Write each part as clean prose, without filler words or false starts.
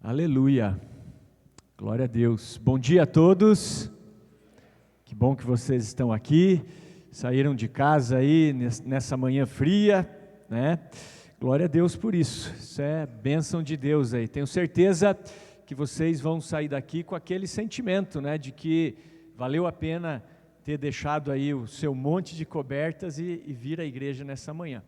Aleluia, glória a Deus. Bom dia a todos, que bom que vocês estão aqui, saíram de casa aí nessa manhã fria, né? Glória a Deus por isso, isso é bênção de Deus aí. Tenho certeza que vocês vão sair daqui com aquele sentimento, né, de que valeu a pena ter deixado aí o seu monte de cobertas e vir à igreja nessa manhã.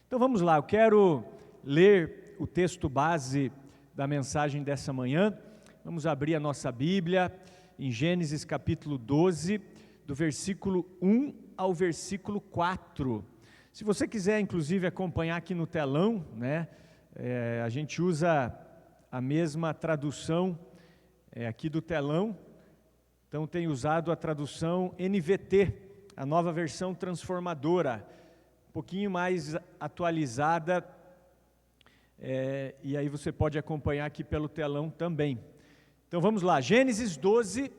Então vamos lá, eu quero ler o texto base da mensagem dessa manhã. Vamos abrir a nossa Bíblia em Gênesis capítulo 12, do versículo 1 ao versículo 4. Se você quiser, inclusive, acompanhar aqui no telão, né, a gente usa a mesma tradução aqui do telão, então tem usado a tradução NVT, a nova versão transformadora, um pouquinho mais atualizada, e aí você pode acompanhar aqui pelo telão também. Então vamos lá, Gênesis 12,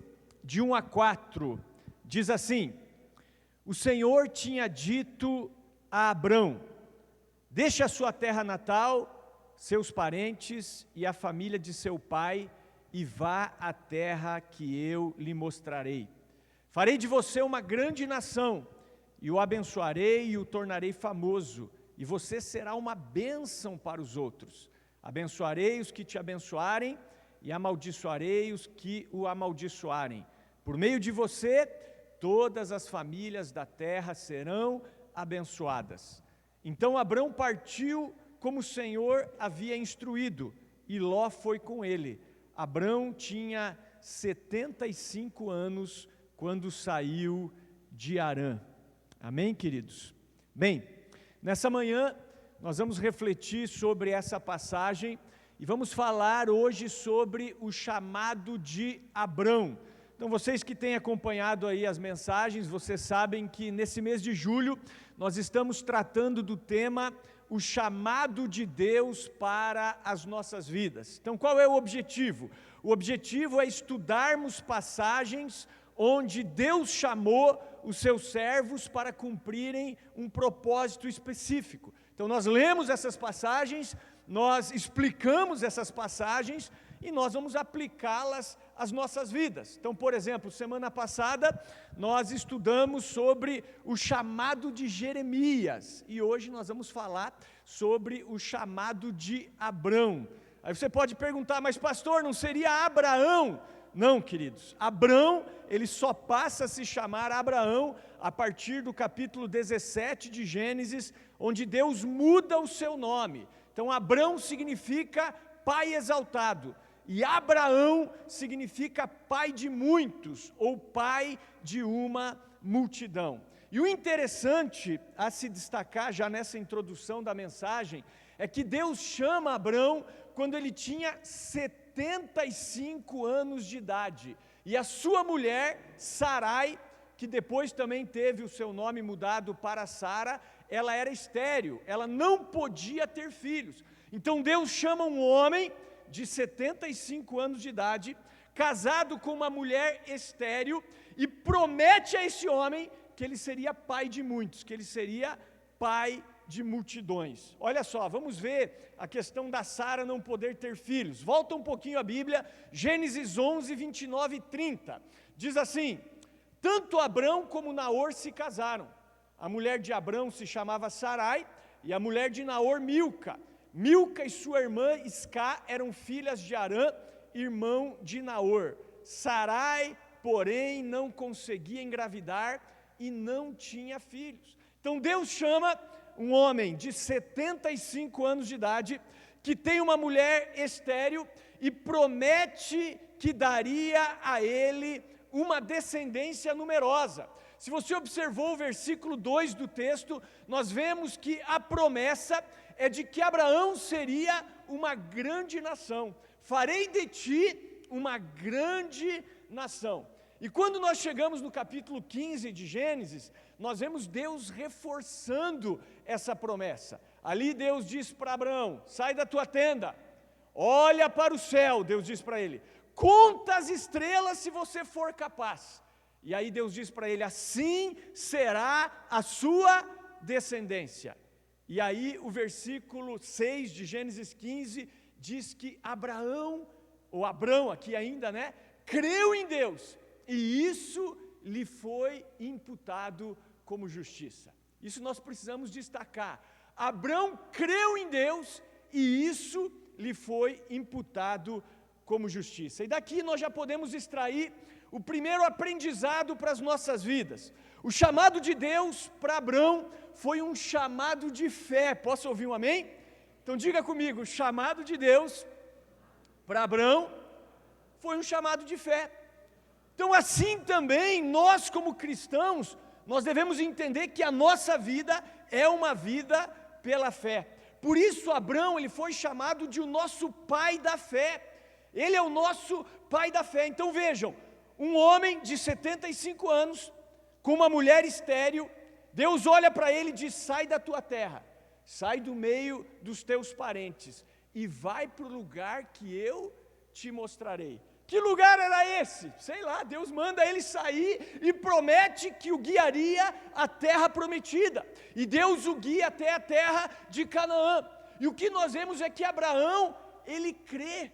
de 1 a 4, diz assim: O Senhor tinha dito a Abrão: deixe a sua terra natal, seus parentes e a família de seu pai, e vá à terra que eu lhe mostrarei. Farei de você uma grande nação, e o abençoarei e o tornarei famoso, e você será uma bênção para os outros. Abençoarei os que te abençoarem, e amaldiçoarei os que o amaldiçoarem. Por meio de você, todas as famílias da terra serão abençoadas. Então Abrão partiu como o Senhor havia instruído, e Ló foi com ele. Abrão tinha 75 anos quando saiu de Harã. Amém, queridos? Bem, nessa manhã nós vamos refletir sobre essa passagem e vamos falar hoje sobre o chamado de Abrão. Então vocês que têm acompanhado aí as mensagens, vocês sabem que nesse mês de julho nós estamos tratando do tema o chamado de Deus para as nossas vidas. Então qual é o objetivo? O objetivo é estudarmos passagens onde Deus chamou os seus servos para cumprirem um propósito específico. Então nós lemos essas passagens, nós explicamos essas passagens e nós vamos aplicá-las às nossas vidas. Então, por exemplo, semana passada nós estudamos sobre o chamado de Jeremias e hoje nós vamos falar sobre o chamado de Abrão. Aí você pode perguntar, mas pastor, não seria Abraão? Não, queridos, Abrão, ele só passa a se chamar Abraão a partir do capítulo 17 de Gênesis, onde Deus muda o seu nome. Então, Abrão significa pai exaltado, e Abraão significa pai de muitos, ou pai de uma multidão. E o interessante a se destacar já nessa introdução da mensagem, é que Deus chama Abrão quando ele tinha 75 anos de idade, e a sua mulher, Sarai, que depois também teve o seu nome mudado para Sara, ela era estéril, ela não podia ter filhos. Então Deus chama um homem de 75 anos de idade, casado com uma mulher estéril, e promete a esse homem que ele seria pai de muitos, que ele seria pai de multidões. Olha só, vamos ver a questão da Sara não poder ter filhos. Volta um pouquinho a Bíblia, Gênesis 11, 29 e 30. Diz assim: tanto Abrão como Naor se casaram. A mulher de Abrão se chamava Sarai, e a mulher de Naor, Milca. Milca e sua irmã Iscá eram filhas de Harã, irmão de Naor. Sarai, porém, não conseguia engravidar e não tinha filhos. Então Deus chama um homem de 75 anos de idade, que tem uma mulher estéril, e promete que daria a ele uma descendência numerosa. Se você observou o versículo 2 do texto, nós vemos que a promessa é de que Abraão seria uma grande nação. Farei de ti uma grande nação. E quando nós chegamos no capítulo 15 de Gênesis, nós vemos Deus reforçando essa promessa. Ali Deus diz para Abraão: sai da tua tenda, olha para o céu. Deus diz para ele: conta as estrelas se você for capaz. E aí Deus diz para ele: assim será a sua descendência. E aí o versículo 6 de Gênesis 15 diz que Abraão ou Abrão aqui ainda, né? Creu em Deus, e isso lhe foi imputado como justiça. Isso nós precisamos destacar. Abrão creu em Deus, e isso lhe foi imputado como justiça. E daqui nós já podemos extrair o primeiro aprendizado para as nossas vidas. O chamado de Deus para Abrão foi um chamado de fé. Posso ouvir um amém? Então diga comigo, o chamado de Deus para Abrão foi um chamado de fé. Então assim também, nós como cristãos, nós devemos entender que a nossa vida é uma vida pela fé. Por isso Abrão, ele foi chamado de o nosso pai da fé. Ele é o nosso pai da fé. Então vejam, um homem de 75 anos, com uma mulher estéril, Deus olha para ele e diz: sai da tua terra, sai do meio dos teus parentes e vai para o lugar que eu te mostrarei. Que lugar era esse? Sei lá, Deus manda ele sair e promete que o guiaria à terra prometida. E Deus o guia até a terra de Canaã. E o que nós vemos é que Abraão, ele crê.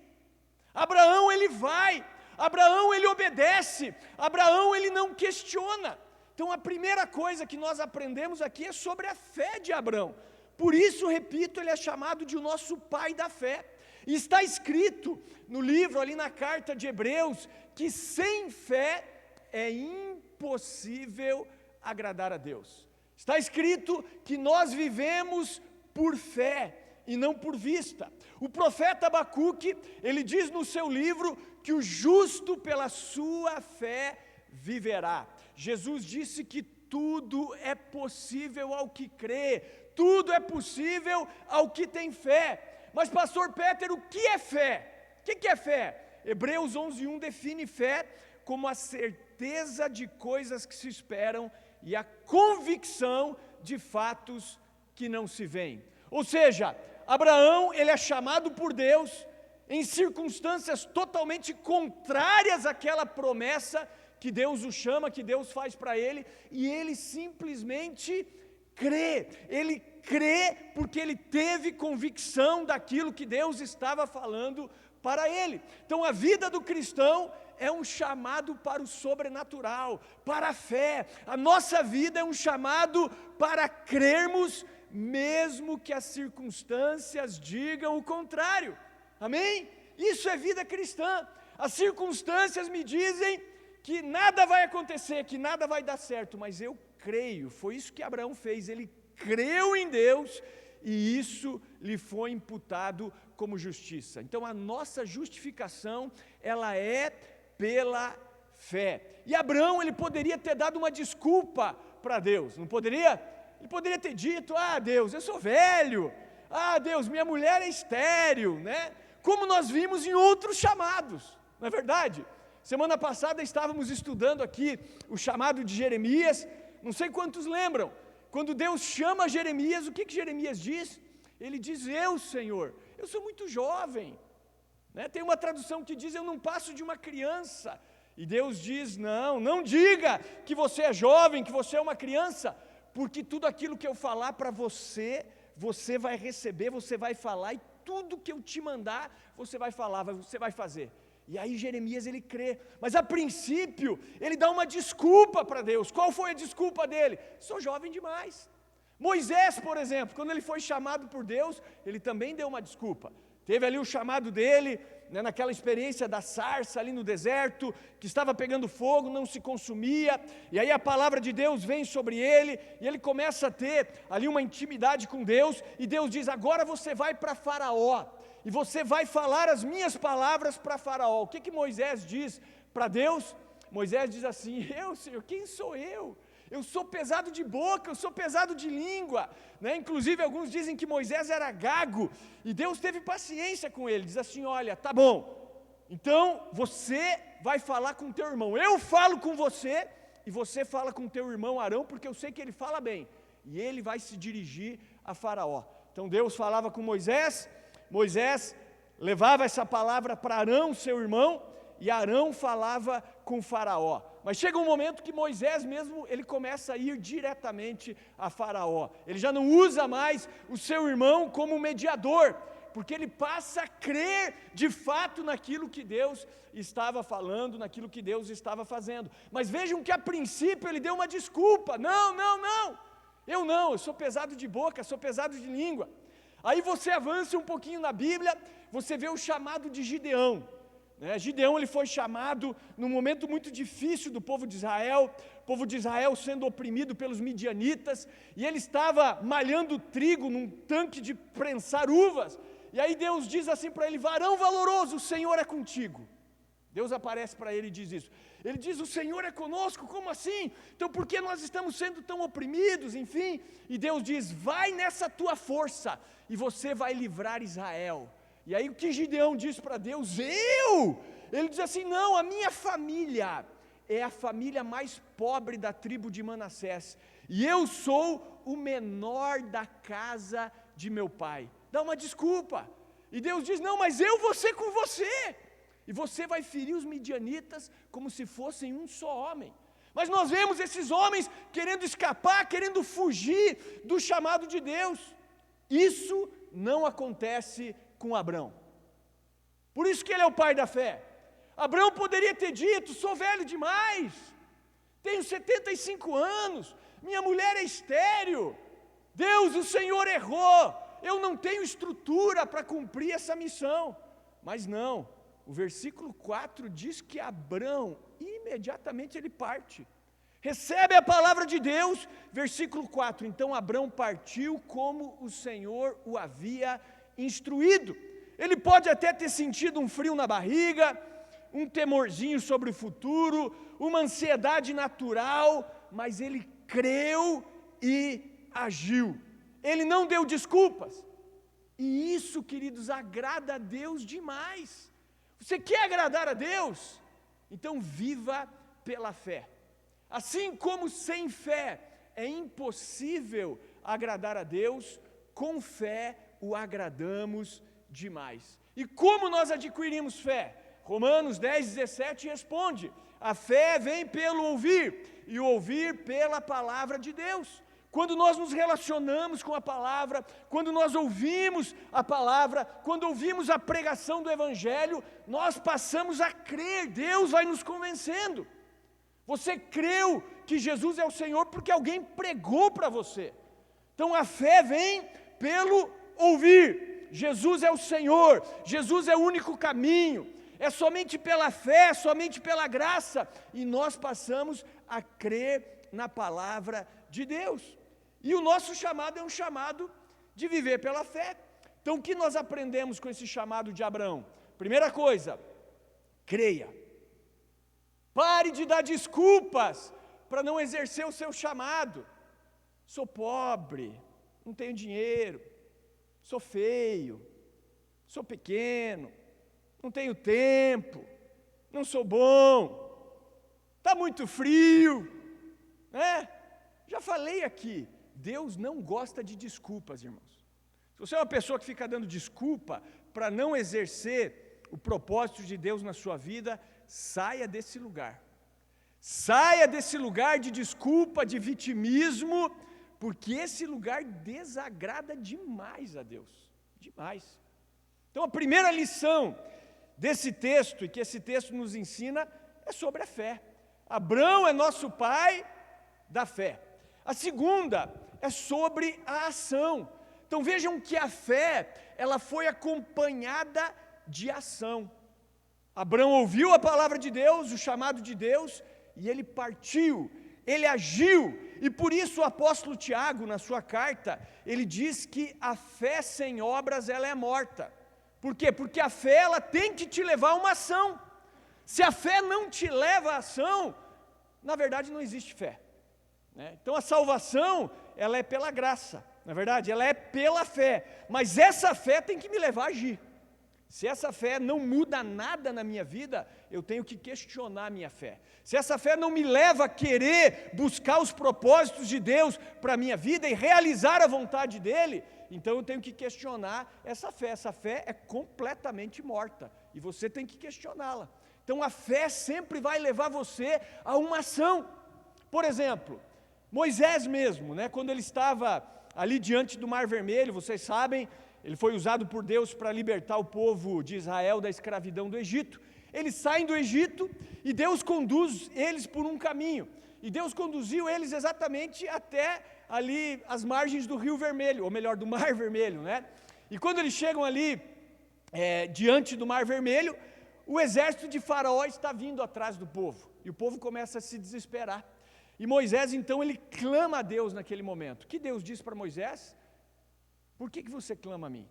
Abraão, ele vai. Abraão, ele obedece. Abraão, ele não questiona. Então a primeira coisa que nós aprendemos aqui é sobre a fé de Abraão. Por isso, repito, ele é chamado de o nosso pai da fé. E está escrito no livro, ali na carta de Hebreus, que sem fé é impossível agradar a Deus. Está escrito que nós vivemos por fé e não por vista. O profeta Abacuque, ele diz no seu livro que o justo pela sua fé viverá. Jesus disse que tudo é possível ao que crê, tudo é possível ao que tem fé. Mas pastor Peter, o que é fé? O que é fé? Hebreus 11:1 define fé como a certeza de coisas que se esperam e a convicção de fatos que não se veem. Ou seja, Abraão, ele é chamado por Deus em circunstâncias totalmente contrárias àquela promessa que Deus o chama, que Deus faz para ele, e ele simplesmente crê. Ele crê porque ele teve convicção daquilo que Deus estava falando para ele. Então a vida do cristão é um chamado para o sobrenatural, para a fé. A nossa vida é um chamado para crermos, mesmo que as circunstâncias digam o contrário. Amém? Isso é vida cristã. As circunstâncias me dizem que nada vai acontecer, que nada vai dar certo, mas eu creio. Foi isso que Abraão fez. Ele creu em Deus e isso lhe foi imputado como justiça. Então a nossa justificação, ela é pela fé. E Abraão, ele poderia ter dado uma desculpa para Deus, não poderia? Ele poderia ter dito: ah, Deus, eu sou velho. Ah, Deus, minha mulher é estéril, né? Como nós vimos em outros chamados, não é verdade? Semana passada estávamos estudando aqui o chamado de Jeremias. Não sei quantos lembram. Quando Deus chama Jeremias, o que Jeremias diz? Ele diz: eu, Senhor, eu sou muito jovem, né? Tem uma tradução que diz: eu não passo de uma criança. E Deus diz: não diga que você é jovem, que você é uma criança, porque tudo aquilo que eu falar para você, você vai receber, você vai falar, e tudo que eu te mandar, você vai falar, você vai fazer. E aí Jeremias, ele crê, mas a princípio ele dá uma desculpa para Deus. Qual foi a desculpa dele? Sou jovem demais. Moisés, por exemplo, quando ele foi chamado por Deus, ele também deu uma desculpa. Teve ali o chamado dele, né, naquela experiência da sarça ali no deserto, que estava pegando fogo, não se consumia, e aí a palavra de Deus vem sobre ele, e ele começa a ter ali uma intimidade com Deus, e Deus diz: agora você vai para Faraó, e você vai falar as minhas palavras para Faraó. O que Moisés diz para Deus? Moisés diz assim: eu, Senhor, quem sou eu? Eu sou pesado de boca, eu sou pesado de língua, né? Inclusive alguns dizem que Moisés era gago, e Deus teve paciência com ele, diz assim: olha, tá bom, então você vai falar com teu irmão, eu falo com você, e você fala com teu irmão Arão, porque eu sei que ele fala bem, e ele vai se dirigir a Faraó. Então Deus falava com Moisés, Moisés levava essa palavra para Arão, seu irmão, e Arão falava com Faraó. Mas chega um momento que Moisés mesmo, ele começa a ir diretamente a Faraó. Ele já não usa mais o seu irmão como mediador. porque ele passa a crer de fato naquilo que Deus estava falando, naquilo que Deus estava fazendo. Mas vejam que a princípio ele deu uma desculpa: não, eu sou pesado de boca, sou pesado de língua. Aí você avança um pouquinho na Bíblia, você vê o chamado de Gideão. Gideão, ele foi chamado num momento muito difícil do povo de Israel, o povo de Israel sendo oprimido pelos midianitas, e ele estava malhando trigo num tanque de prensar uvas, e aí Deus diz assim para ele: varão valoroso, o Senhor é contigo. Deus aparece para ele e diz isso. Ele diz: o Senhor é conosco, como assim? Então por que nós estamos sendo tão oprimidos? Enfim, e Deus diz: vai nessa tua força, e você vai livrar Israel. E aí o que Gideão diz para Deus? Ele diz assim: não, a minha família é a família mais pobre da tribo de Manassés, e eu sou o menor da casa de meu pai. Dá uma desculpa. E Deus diz: não, mas eu vou ser com você, e você vai ferir os midianitas como se fossem um só homem. Mas nós vemos esses homens querendo escapar, querendo fugir do chamado de Deus. Isso não acontece com Abrão. Por isso que ele é o pai da fé. Abrão poderia ter dito: sou velho demais, tenho 75 anos, minha mulher é estéril, Deus, o Senhor errou, eu não tenho estrutura para cumprir essa missão. Mas não, o versículo 4 diz que Abrão, imediatamente ele parte, recebe a palavra de Deus. Versículo 4, então Abrão partiu como o Senhor o havia instruído. Ele pode até ter sentido um frio na barriga, um temorzinho sobre o futuro, uma ansiedade natural, mas ele creu e agiu. Ele não deu desculpas. E isso, queridos, agrada a Deus demais. Você quer agradar a Deus? Então viva pela fé. Assim como sem fé é impossível agradar a Deus, com fé o agradamos demais. E como nós adquirimos fé? Romanos 10:17 responde: a fé vem pelo ouvir, e o ouvir pela palavra de Deus. Quando nós nos relacionamos com a palavra, quando nós ouvimos a palavra, quando ouvimos a pregação do Evangelho, nós passamos a crer, Deus vai nos convencendo. Você creu que Jesus é o Senhor porque alguém pregou para você. Então a fé vem pelo ouvir. Jesus é o Senhor, Jesus é o único caminho, é somente pela fé, somente pela graça, e nós passamos a crer na palavra de Deus. E o nosso chamado é um chamado de viver pela fé. Então o que nós aprendemos com esse chamado de Abraão? Primeira coisa, creia. Pare de dar desculpas para não exercer o seu chamado. Sou pobre, não tenho dinheiro, sou feio, sou pequeno, não tenho tempo, não sou bom, está muito frio, né? Já falei aqui, Deus não gosta de desculpas, irmãos. Se você é uma pessoa que fica dando desculpa para não exercer o propósito de Deus na sua vida, saia desse lugar. Saia desse lugar de desculpa, de vitimismo, porque esse lugar desagrada demais a Deus, demais. Então a primeira lição desse texto, e que esse texto nos ensina, é sobre a fé. Abrão é nosso pai da fé. A segunda é sobre a ação. Então vejam que a fé, ela foi acompanhada de ação. Abrão ouviu a palavra de Deus, o chamado de Deus, e ele partiu, ele agiu. E por isso o apóstolo Tiago, na sua carta, ele diz que a fé sem obras, ela é morta. Por quê? Porque a fé, ela tem que te levar a uma ação. Se a fé não te leva à ação, na verdade não existe fé, né? Então a salvação, ela é pela graça, na verdade, ela é pela fé. Mas essa fé tem que me levar a agir. Se essa fé não muda nada na minha vida, eu tenho que questionar a minha fé. Se essa fé não me leva a querer buscar os propósitos de Deus para a minha vida e realizar a vontade dEle, então eu tenho que questionar essa fé. Essa fé é completamente morta e você tem que questioná-la. Então a fé sempre vai levar você a uma ação. Por exemplo, Moisés mesmo, né, quando ele estava ali diante do Mar Vermelho, vocês sabem, ele foi usado por Deus para libertar o povo de Israel da escravidão do Egito. Eles saem do Egito e Deus conduz eles por um caminho. E Deus conduziu eles exatamente até ali as margens do Rio Vermelho, ou melhor, do Mar Vermelho, né? E quando eles chegam ali, diante do Mar Vermelho, o exército de Faraó está vindo atrás do povo. E o povo começa a se desesperar. E Moisés, então, ele clama a Deus naquele momento. O que Deus diz para Moisés? Por que você clama a mim?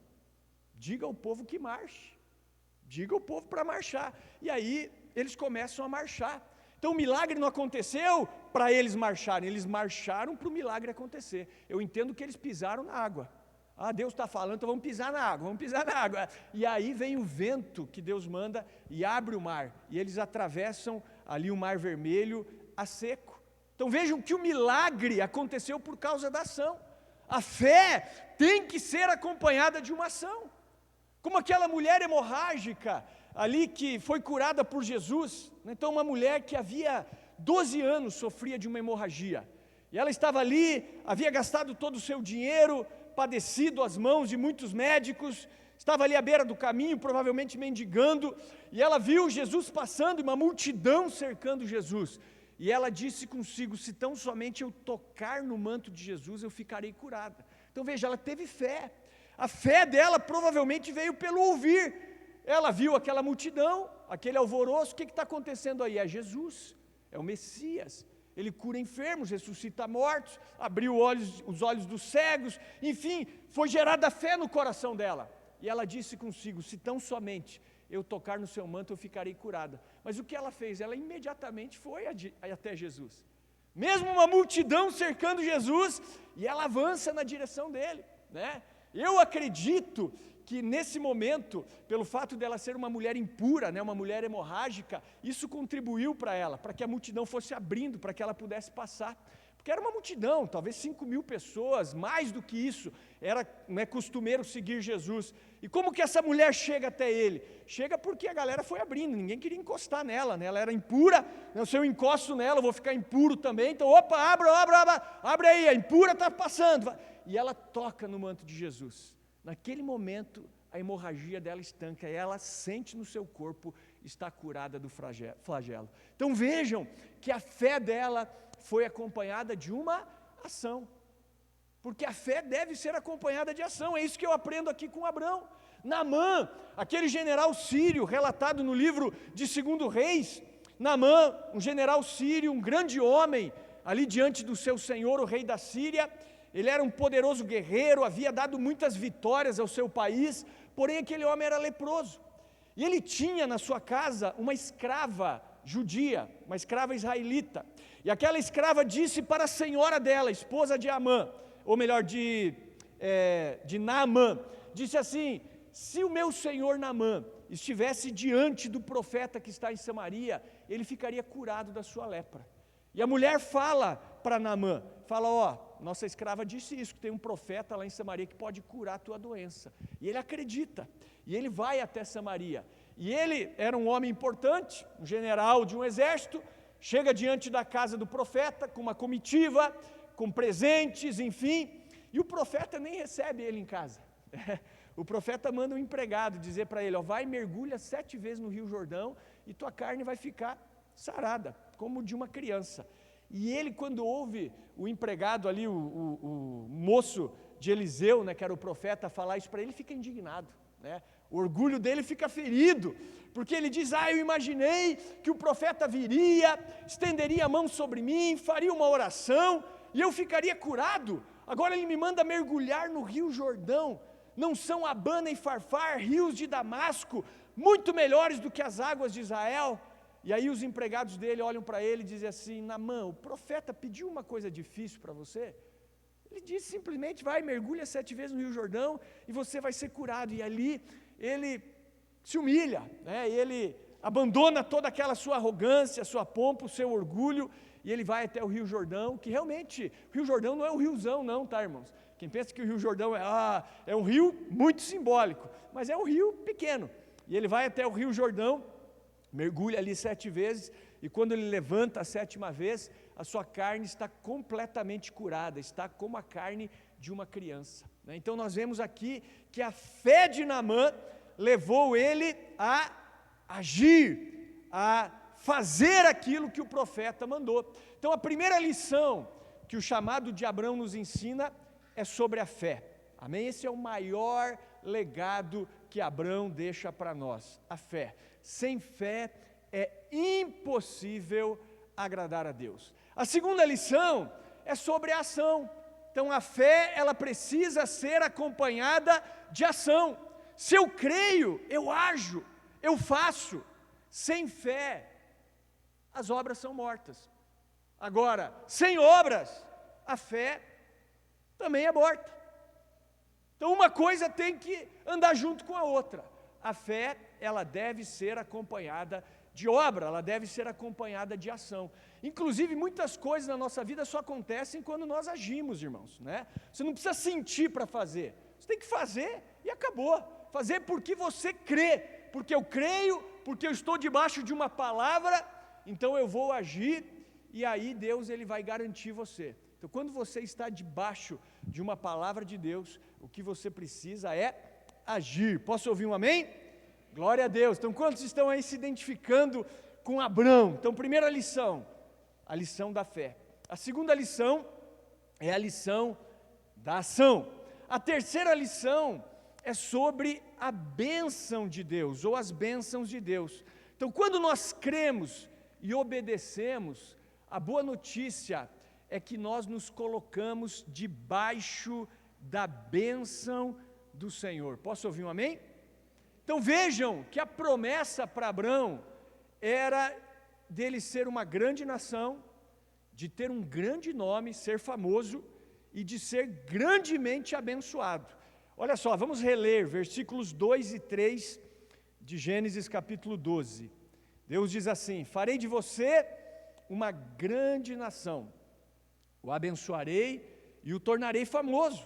Diga ao povo que marche. Diga ao povo para marchar. E aí, eles começam a marchar. Então, o milagre não aconteceu para eles marcharem. Eles marcharam para o milagre acontecer. Eu entendo que eles pisaram na água. Ah, Deus está falando, então vamos pisar na água, vamos pisar na água. E aí vem o vento que Deus manda e abre o mar. E eles atravessam ali o Mar Vermelho a seco. Então vejam que o milagre aconteceu por causa da ação. A fé tem que ser acompanhada de uma ação. Como aquela mulher hemorrágica ali que foi curada por Jesus. Então uma mulher que havia 12 anos sofria de uma hemorragia. E ela estava ali, havia gastado todo o seu dinheiro, padecido às mãos de muitos médicos, estava ali à beira do caminho, provavelmente mendigando, e ela viu Jesus passando e uma multidão cercando Jesus. E ela disse consigo: se tão somente eu tocar no manto de Jesus, eu ficarei curada. Então veja, ela teve fé. A fé dela provavelmente veio pelo ouvir. Ela viu aquela multidão, aquele alvoroço. O que está acontecendo aí? É Jesus, é o Messias. Ele cura enfermos, ressuscita mortos, abriu os olhos dos cegos, enfim, foi gerada fé no coração dela. E ela disse consigo: se tão somente eu tocar no seu manto, eu ficarei curada. Mas o que ela fez? Ela imediatamente foi até Jesus. Mesmo uma multidão cercando Jesus, e ela avança na direção dele, né? Eu acredito que nesse momento, pelo fato dela ser uma mulher impura, né, uma mulher hemorrágica, isso contribuiu para ela, para que a multidão fosse abrindo, para que ela pudesse passar. Porque era uma multidão, talvez 5.000 pessoas, mais do que isso, era costumeiro seguir Jesus. E como que essa mulher chega até ele? Chega porque a galera foi abrindo, ninguém queria encostar nela, né? Ela era impura, se eu encosto nela eu vou ficar impuro também, então opa, abre aí, a impura está passando. E ela toca no manto de Jesus. Naquele momento, a hemorragia dela estanca, e ela sente no seu corpo, está curada do flagelo. Então vejam que a fé dela foi acompanhada de uma ação, porque a fé deve ser acompanhada de ação. É isso que eu aprendo aqui com Abrão. Naamã, aquele general sírio, relatado no livro de 2 Reis, Naamã, um general sírio, um grande homem, ali diante do seu senhor, o rei da Síria. Ele era um poderoso guerreiro, havia dado muitas vitórias ao seu país, porém aquele homem era leproso. E ele tinha na sua casa uma escrava judia, uma escrava israelita. E aquela escrava disse para a senhora dela, esposa de Amã, ou melhor, de Naamã, disse assim: se o meu senhor Naamã estivesse diante do profeta que está em Samaria, ele ficaria curado da sua lepra. E a mulher fala para Naamã, fala: nossa escrava disse isso, que tem um profeta lá em Samaria que pode curar a tua doença. E ele acredita, e ele vai até Samaria. E ele era um homem importante, um general de um exército, chega diante da casa do profeta com uma comitiva, com presentes, enfim, e o profeta nem recebe ele em casa. O profeta manda um empregado dizer para ele: vai, mergulha 7 vezes no Rio Jordão e tua carne vai ficar sarada, como de uma criança. E ele, quando ouve o empregado ali, o moço de Eliseu, né, que era o profeta, falar isso para ele, fica indignado, né? O orgulho dele fica ferido, porque ele diz: eu imaginei que o profeta viria, estenderia a mão sobre mim, faria uma oração, e eu ficaria curado. Agora ele me manda mergulhar no Rio Jordão. Não são Abana e Farfar, rios de Damasco, muito melhores do que as águas de Israel? E aí os empregados dele olham para ele e dizem assim: Naamã, o profeta pediu uma coisa difícil para você? Ele disse simplesmente: vai, mergulha 7 vezes no Rio Jordão e você vai ser curado. E ali ele se humilha, né? E ele abandona toda aquela sua arrogância, a sua pompa, o seu orgulho, e ele vai até o Rio Jordão, que realmente, o Rio Jordão não é um riozão não, tá, irmãos? Quem pensa que o Rio Jordão é um rio muito simbólico, mas é um rio pequeno. E ele vai até o Rio Jordão, mergulha ali 7 vezes, e quando ele levanta a 7ª vez, a sua carne está completamente curada, está como a carne de uma criança. Então nós vemos aqui que a fé de Naamã levou ele a agir, a fazer aquilo que o profeta mandou. Então a primeira lição que o chamado de Abrão nos ensina é sobre a fé. Amém? Esse é o maior legado que Abrão deixa para nós, a fé. Sem fé é impossível agradar a Deus. A segunda lição é sobre a ação. Então a fé, ela precisa ser acompanhada de ação. Se eu creio, eu ajo, eu faço. Sem fé, as obras são mortas. Agora, sem obras, a fé também é morta. Então uma coisa tem que andar junto com a outra. A fé, ela deve ser acompanhada de obra, ela deve ser acompanhada de ação. Inclusive, muitas coisas na nossa vida só acontecem quando nós agimos, irmãos, né? Você não precisa sentir para fazer, você tem que fazer e acabou. Fazer porque você crê, porque eu creio, porque eu estou debaixo de uma palavra, então eu vou agir, e aí Deus ele vai garantir você. Então, quando você está debaixo de uma palavra de Deus, o que você precisa é agir. Posso ouvir um amém? Glória a Deus. Então, quantos estão aí se identificando com Abrão? Então, primeira lição, a lição da fé. A segunda lição é a lição da ação. A terceira lição é sobre a bênção de Deus, ou as bênçãos de Deus. Então, quando nós cremos e obedecemos, a boa notícia é que nós nos colocamos debaixo da bênção do Senhor. Posso ouvir um amém? Então vejam que a promessa para Abrão era dele ser uma grande nação, de ter um grande nome, ser famoso e de ser grandemente abençoado. Olha só, vamos reler versículos 2 e 3 de Gênesis capítulo 12. Deus diz assim: farei de você uma grande nação, o abençoarei e o tornarei famoso,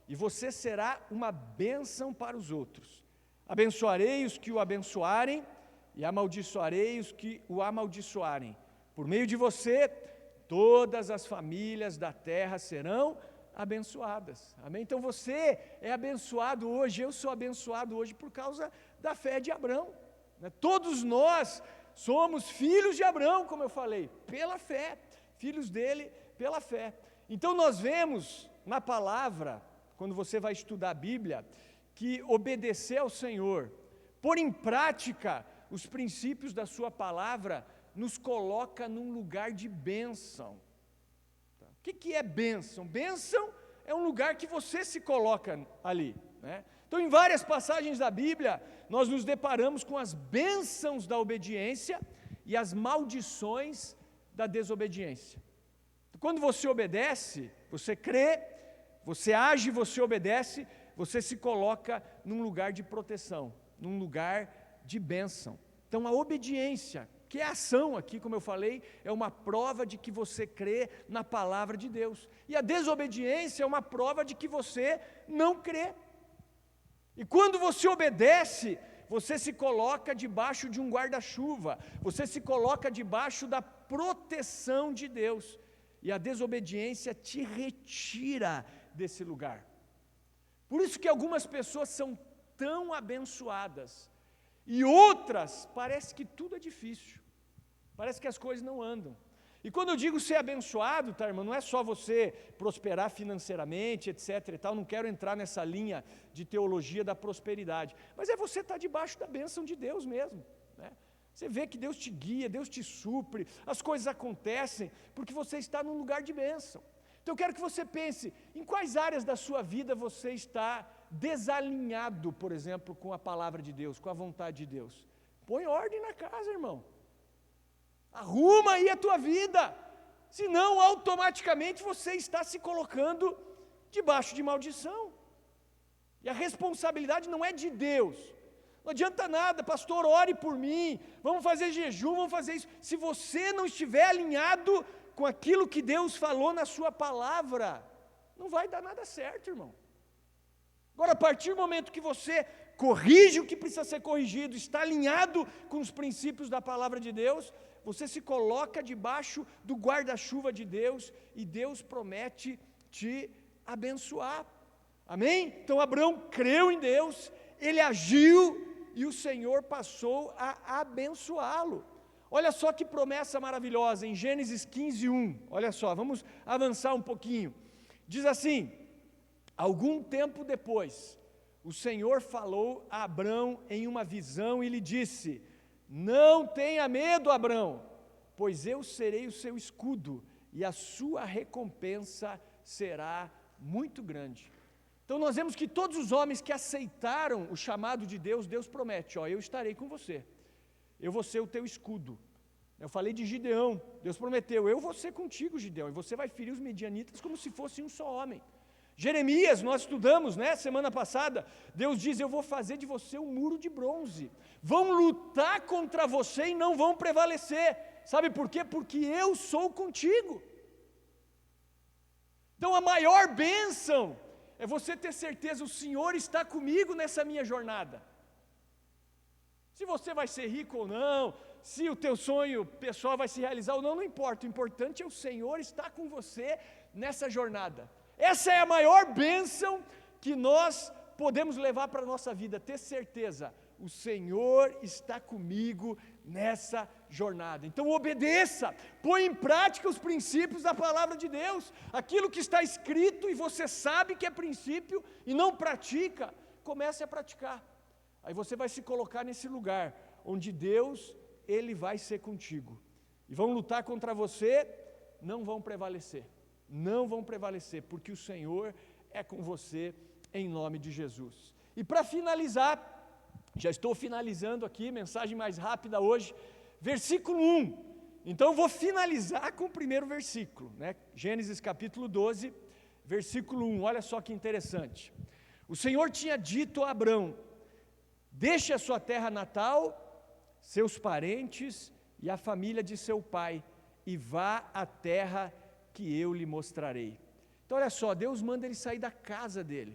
e você será uma bênção para os outros. Abençoarei os que o abençoarem e amaldiçoarei os que o amaldiçoarem. Por meio de você, todas as famílias da terra serão abençoadas. Amém? Então você é abençoado hoje, eu sou abençoado hoje por causa da fé de Abrão. Todos nós somos filhos de Abrão, como eu falei, pela fé, filhos dele pela fé. Então nós vemos na palavra, quando você vai estudar a Bíblia, que obedecer ao Senhor, pôr em prática os princípios da sua palavra, nos coloca num lugar de bênção. O que é bênção? Bênção é um lugar que você se coloca ali, né? Então, em várias passagens da Bíblia, nós nos deparamos com as bênçãos da obediência e as maldições da desobediência. Quando você obedece, você crê, você age, você obedece, você se coloca num lugar de proteção, num lugar de bênção. Então, a obediência, que é a ação aqui, como eu falei, é uma prova de que você crê na palavra de Deus. E a desobediência é uma prova de que você não crê. E quando você obedece, você se coloca debaixo de um guarda-chuva, você se coloca debaixo da proteção de Deus. E a desobediência te retira desse lugar. Por isso que algumas pessoas são tão abençoadas, e outras, parece que tudo é difícil, parece que as coisas não andam. E quando eu digo ser abençoado, tá, irmão, não é só você prosperar financeiramente, etc. e tal, não quero entrar nessa linha de teologia da prosperidade, mas é você estar debaixo da bênção de Deus mesmo, né? Você vê que Deus te guia, Deus te supre, as coisas acontecem, porque você está num lugar de bênção. Então eu quero que você pense, em quais áreas da sua vida você está desalinhado, por exemplo, com a palavra de Deus, com a vontade de Deus. Põe ordem na casa, irmão. Arruma aí a tua vida, senão automaticamente você está se colocando debaixo de maldição. E a responsabilidade não é de Deus. Não adianta nada, pastor, ore por mim, vamos fazer jejum, vamos fazer isso. Se você não estiver alinhado com aquilo que Deus falou na sua palavra, não vai dar nada certo, irmão. Agora, a partir do momento que você corrige o que precisa ser corrigido, está alinhado com os princípios da palavra de Deus, você se coloca debaixo do guarda-chuva de Deus, e Deus promete te abençoar. Amém? Então Abraão creu em Deus, ele agiu e o Senhor passou a abençoá-lo. Olha só que promessa maravilhosa, em Gênesis 15:1, olha só, vamos avançar um pouquinho. Diz assim: algum tempo depois, o Senhor falou a Abrão em uma visão e lhe disse: não tenha medo, Abrão, pois eu serei o seu escudo e a sua recompensa será muito grande. Então nós vemos que todos os homens que aceitaram o chamado de Deus, Deus promete: ó, eu estarei com você, eu vou ser o teu escudo. Eu falei de Gideão, Deus prometeu: eu vou ser contigo, Gideão, e você vai ferir os medianitas como se fosse um só homem. Jeremias, nós estudamos, né, semana passada, Deus diz: eu vou fazer de você um muro de bronze, vão lutar contra você e não vão prevalecer. Sabe por quê? Porque eu sou contigo. Então a maior bênção é você ter certeza: o Senhor está comigo nessa minha jornada. Se você vai ser rico ou não, se o teu sonho pessoal vai se realizar ou não, não importa. O importante é o Senhor estar com você nessa jornada. Essa é a maior bênção que nós podemos levar para a nossa vida, ter certeza: o Senhor está comigo nessa jornada. Então obedeça, põe em prática os princípios da palavra de Deus, aquilo que está escrito e você sabe que é princípio e não pratica, comece a praticar. Aí você vai se colocar nesse lugar onde Deus, Ele vai ser contigo, e vão lutar contra você, não vão prevalecer. Não vão prevalecer, porque o Senhor é com você, em nome de Jesus. E para finalizar, já estou finalizando aqui, mensagem mais rápida hoje, versículo 1. Então eu vou finalizar com o primeiro versículo, né? Gênesis capítulo 12, versículo 1, olha só que interessante. O Senhor tinha dito a Abrão: deixe a sua terra natal, seus parentes e a família de seu pai, e vá à terra que eu lhe mostrarei. Então olha só, Deus manda ele sair da casa dele,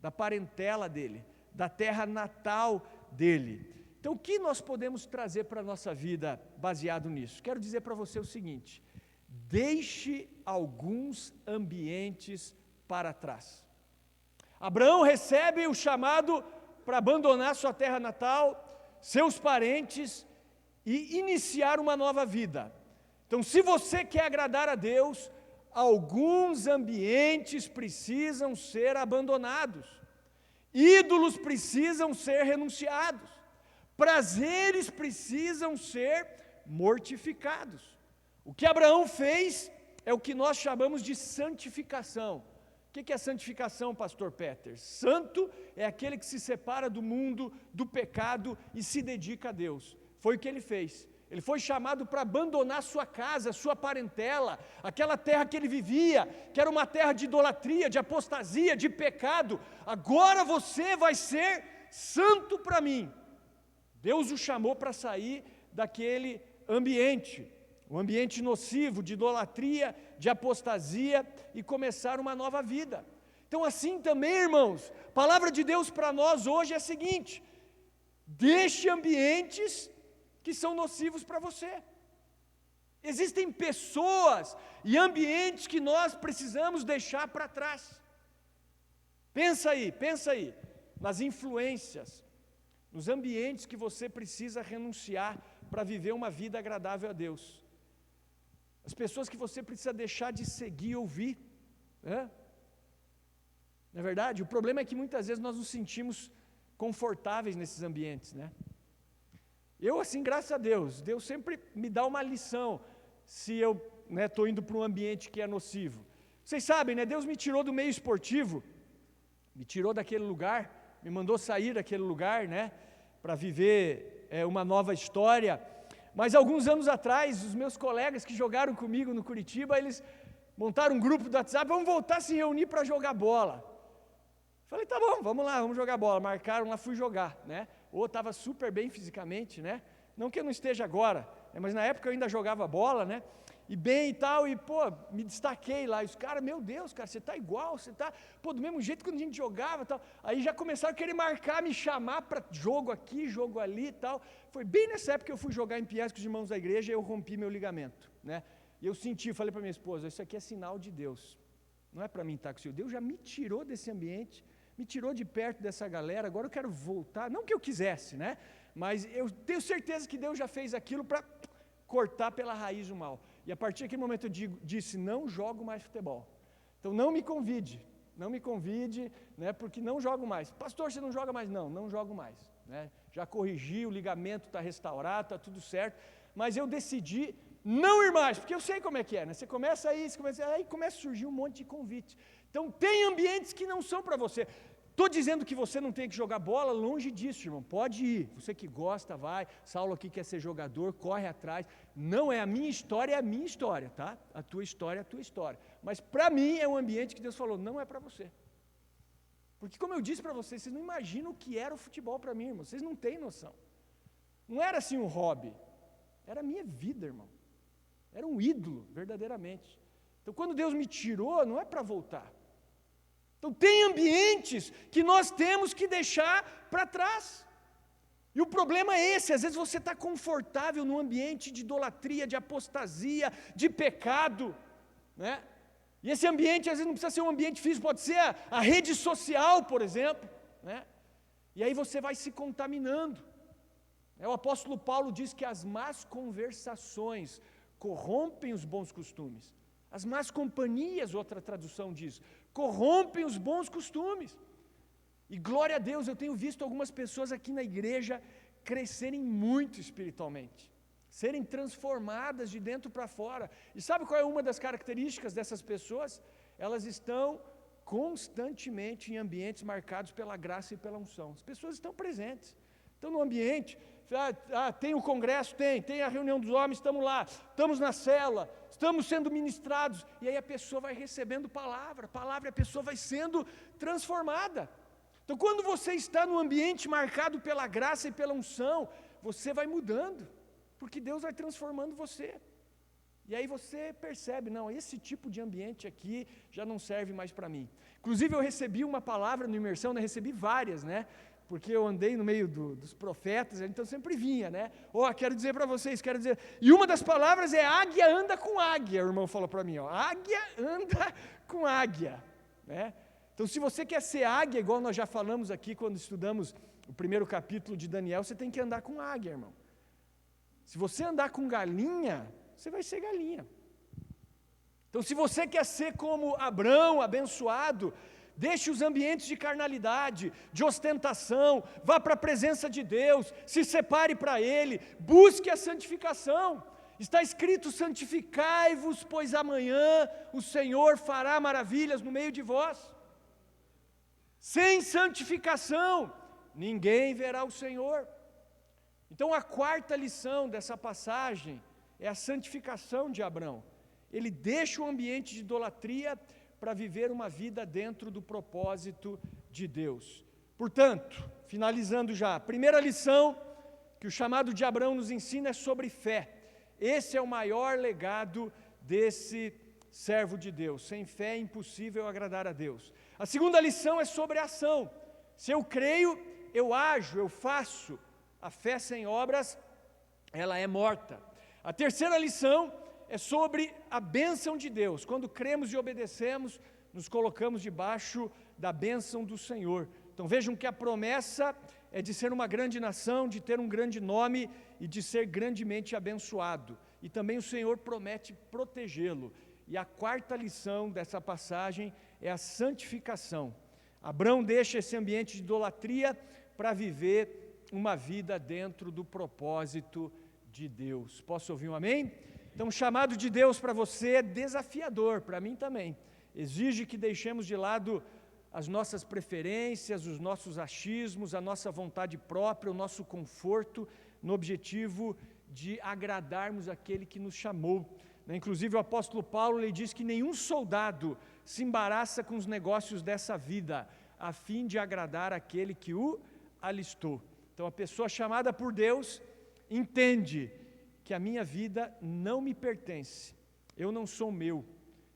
da parentela dele, da terra natal dele. Então o que nós podemos trazer para a nossa vida baseado nisso? Quero dizer para você o seguinte: deixe alguns ambientes para trás. Abraão recebe o chamado para abandonar sua terra natal, seus parentes e iniciar uma nova vida. Então, se você quer agradar a Deus, alguns ambientes precisam ser abandonados, ídolos precisam ser renunciados, prazeres precisam ser mortificados. O que Abraão fez é o que nós chamamos de santificação. O que é santificação, pastor Peter? Santo é aquele que se separa do mundo, do pecado e se dedica a Deus. Foi o que ele fez. Ele foi chamado para abandonar sua casa, sua parentela, aquela terra que ele vivia, que era uma terra de idolatria, de apostasia, de pecado. Agora você vai ser santo para mim. Deus o chamou para sair daquele ambiente, um ambiente nocivo, de idolatria, de apostasia, e começar uma nova vida. Então assim também, irmãos, a palavra de Deus para nós hoje é a seguinte: deixe ambientes que são nocivos para você. Existem pessoas e ambientes que nós precisamos deixar para trás. Pensa aí, nas influências, nos ambientes que você precisa renunciar para viver uma vida agradável a Deus. As pessoas que você precisa deixar de seguir e ouvir. Não é verdade? O problema é que muitas vezes nós nos sentimos confortáveis nesses ambientes, né? Eu, assim, graças a Deus, Deus sempre me dá uma lição se eu estou indo para um ambiente que é nocivo. Vocês sabem, né? Deus me tirou do meio esportivo, me tirou daquele lugar, me mandou sair daquele lugar, né? Para viver uma nova história. Mas alguns anos atrás, os meus colegas que jogaram comigo no Curitiba, eles montaram um grupo do WhatsApp: vamos voltar a se reunir para jogar bola. Falei: tá bom, vamos lá, vamos jogar bola. Marcaram lá, fui jogar, né? Ou estava super bem fisicamente, né? Não que eu não esteja agora, mas na época eu ainda jogava bola, né? E bem e tal, e pô, me destaquei lá. E os caras: meu Deus, cara, você está igual, você está, pô, do mesmo jeito que quando a gente jogava e tal. Aí já começaram a querer marcar, me chamar para jogo aqui, jogo ali e tal. Foi bem nessa época que eu fui jogar em Pinhais com os irmãos da igreja e eu rompi meu ligamento, né? E eu senti, falei para minha esposa: isso aqui é sinal de Deus, não é para mim estar com o Senhor. Deus já me tirou desse ambiente me tirou de perto dessa galera, agora eu quero voltar, não que eu quisesse, né? Mas eu tenho certeza que Deus já fez aquilo para cortar pela raiz o mal. E a partir daquele momento eu disse, não jogo mais futebol. Então não me convide, né, porque não jogo mais. Pastor, você não joga mais? Não jogo mais. Né? Já corrigi, o ligamento está restaurado, está tudo certo, mas eu decidi não ir mais, porque eu sei como é que é, né? Você começa aí, aí começa a surgir um monte de convites. Então tem ambientes que não são para você. Estou dizendo que você não tem que jogar bola, longe disso, irmão, pode ir, você que gosta, vai, Saulo aqui quer ser jogador, corre atrás, não é a minha história, é a minha história, tá? A tua história é a tua história, mas para mim é um ambiente que Deus falou, não é para você, porque como eu disse para vocês, vocês não imaginam o que era o futebol para mim, irmão, vocês não têm noção, não era assim um hobby, era a minha vida, irmão, era um ídolo, verdadeiramente, então quando Deus me tirou, não é para voltar. Então tem ambientes que nós temos que deixar para trás. E o problema é esse, às vezes você está confortável num ambiente de idolatria, de apostasia, de pecado, né? E esse ambiente às vezes não precisa ser um ambiente físico, pode ser a rede social, por exemplo, né? E aí você vai se contaminando. O apóstolo Paulo diz que as más conversações corrompem os bons costumes. As más companhias, outra tradução diz, corrompem os bons costumes. E glória a Deus, eu tenho visto algumas pessoas aqui na igreja crescerem muito espiritualmente, serem transformadas de dentro para fora. E sabe qual é uma das características dessas pessoas? Elas estão constantemente em ambientes marcados pela graça e pela unção. As pessoas estão presentes. Então no ambiente, tem o congresso, tem a reunião dos homens, estamos lá, estamos na cela, estamos sendo ministrados, e aí a pessoa vai recebendo palavra, e a pessoa vai sendo transformada. Então quando você está num ambiente marcado pela graça e pela unção, você vai mudando, porque Deus vai transformando você. E aí você percebe, não, esse tipo de ambiente aqui já não serve mais para mim. Inclusive eu recebi uma palavra no Imersão, né, recebi várias, né? Porque eu andei no meio dos profetas, então sempre vinha, né? Quero dizer para vocês, e uma das palavras é águia anda com águia, o irmão falou para mim, águia anda com águia, né? Então se você quer ser águia, igual nós já falamos aqui quando estudamos o primeiro capítulo de Daniel, você tem que andar com águia, irmão. Se você andar com galinha, você vai ser galinha. Então se você quer ser como Abrão, abençoado, deixe os ambientes de carnalidade, de ostentação, vá para a presença de Deus, se separe para Ele, busque a santificação. Está escrito, santificai-vos, pois amanhã o Senhor fará maravilhas no meio de vós. Sem santificação, ninguém verá o Senhor. Então a quarta lição dessa passagem é a santificação de Abrão. Ele deixa o ambiente de idolatria para viver uma vida dentro do propósito de Deus. Portanto, finalizando já, a primeira lição que o chamado de Abrão nos ensina é sobre fé. Esse é o maior legado desse servo de Deus. Sem fé é impossível agradar a Deus. A segunda lição é sobre ação. Se eu creio, eu ajo, eu faço. A fé sem obras, ela é morta. A terceira lição é sobre a bênção de Deus. Quando cremos e obedecemos, nos colocamos debaixo da bênção do Senhor. Então vejam que a promessa é de ser uma grande nação, de ter um grande nome e de ser grandemente abençoado. E também o Senhor promete protegê-lo. E a quarta lição dessa passagem é a santificação. Abrão deixa esse ambiente de idolatria para viver uma vida dentro do propósito de Deus. Posso ouvir um amém? Então, o chamado de Deus para você é desafiador, para mim também. Exige que deixemos de lado as nossas preferências, os nossos achismos, a nossa vontade própria, o nosso conforto, no objetivo de agradarmos aquele que nos chamou. Inclusive, o apóstolo Paulo ele diz que nenhum soldado se embaraça com os negócios dessa vida, a fim de agradar aquele que o alistou. Então, a pessoa chamada por Deus entende que a minha vida não me pertence, eu não sou meu,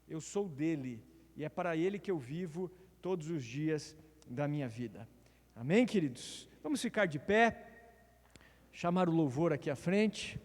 eu sou dele, e é para ele que eu vivo todos os dias da minha vida. Amém, queridos? Vamos ficar de pé, chamar o louvor aqui à frente.